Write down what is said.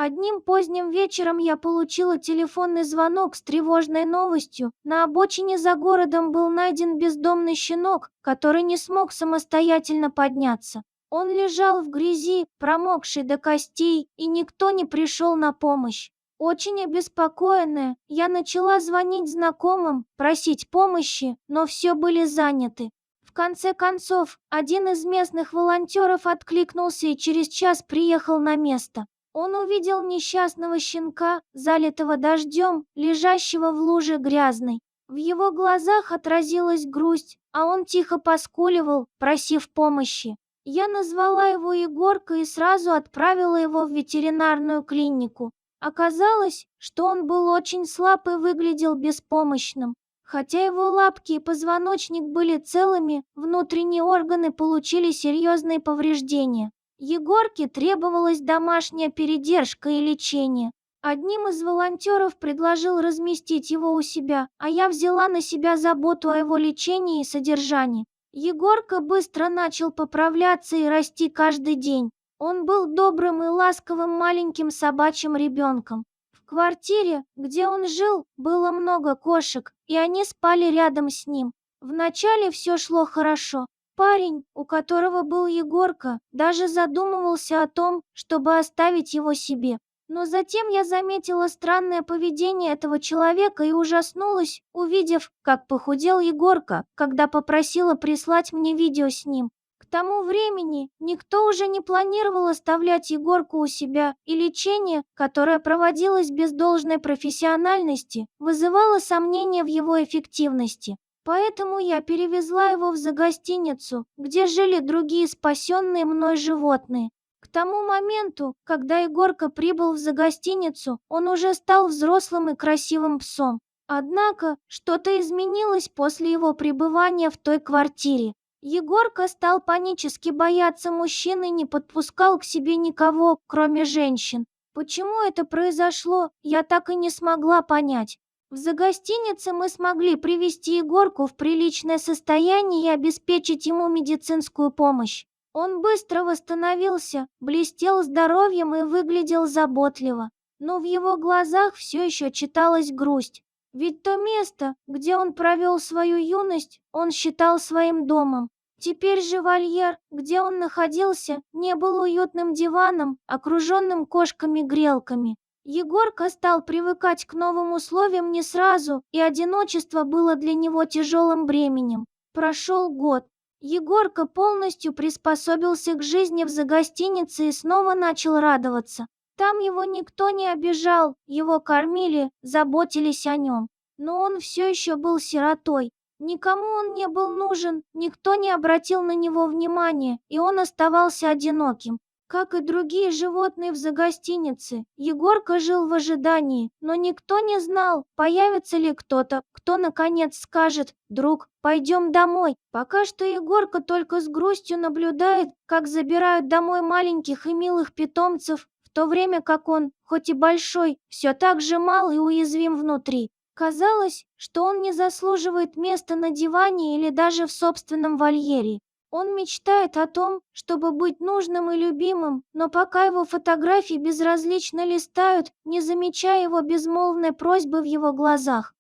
Одним поздним вечером я получила телефонный звонок с тревожной новостью. На обочине за городом был найден бездомный щенок, который не смог самостоятельно подняться. Он лежал в грязи, промокший до костей, и никто не пришел на помощь. Очень обеспокоенная, я начала звонить знакомым, просить помощи, но все были заняты. В конце концов, один из местных волонтеров откликнулся и через час приехал на место. Он увидел несчастного щенка, залитого дождем, лежащего в луже грязной. В его глазах отразилась грусть, а он тихо поскуливал, просив помощи. Я назвала его Егорка и сразу отправила его в ветеринарную клинику. Оказалось, что он был очень слаб и выглядел беспомощным. Хотя его лапки и позвоночник были целыми, внутренние органы получили серьезные повреждения. Егорке требовалась домашняя передержка и лечение. Одним из волонтеров предложил разместить его у себя, а я взяла на себя заботу о его лечении и содержании. Егорка быстро начал поправляться и расти каждый день. Он был добрым и ласковым маленьким собачьим ребенком. В квартире, где он жил, было много кошек, и они спали рядом с ним. Вначале все шло хорошо. Парень, у которого был Егорка, даже задумывался о том, чтобы оставить его себе. Но затем я заметила странное поведение этого человека и ужаснулась, увидев, как похудел Егорка, когда попросила прислать мне видео с ним. К тому времени никто уже не планировал оставлять Егорку у себя, и лечение, которое проводилось без должной профессиональности, вызывало сомнения в его эффективности. Поэтому я перевезла его в загостиницу, где жили другие спасенные мной животные. К тому моменту, когда Егорка прибыл в загостиницу, он уже стал взрослым и красивым псом. Однако, что-то изменилось после его пребывания в той квартире. Егорка стал панически бояться мужчин и не подпускал к себе никого, кроме женщин. Почему это произошло, я так и не смогла понять. В загостинице мы смогли привести Егорку в приличное состояние и обеспечить ему медицинскую помощь. Он быстро восстановился, блестел здоровьем и выглядел заботливо. Но в его глазах все еще читалась грусть. Ведь то место, где он провел свою юность, он считал своим домом. Теперь же вольер, где он находился, не был уютным диваном, окруженным кошками-грелками. Егорка стал привыкать к новым условиям не сразу, и одиночество было для него тяжелым бременем. Прошел год. Егорка полностью приспособился к жизни в загостинице и снова начал радоваться. Там его никто не обижал, его кормили, заботились о нем. Но он все еще был сиротой. Никому он не был нужен, никто не обратил на него внимания, и он оставался одиноким. Как и другие животные в загостинице, Егорка жил в ожидании, но никто не знал, появится ли кто-то, кто наконец скажет: «Друг, пойдем домой». Пока что Егорка только с грустью наблюдает, как забирают домой маленьких и милых питомцев, в то время как он, хоть и большой, все так же мал и уязвим внутри. Казалось, что он не заслуживает места на диване или даже в собственном вольере. Он мечтает о том, чтобы быть нужным и любимым, но пока его фотографии безразлично листают, не замечая его безмолвной просьбы в его глазах.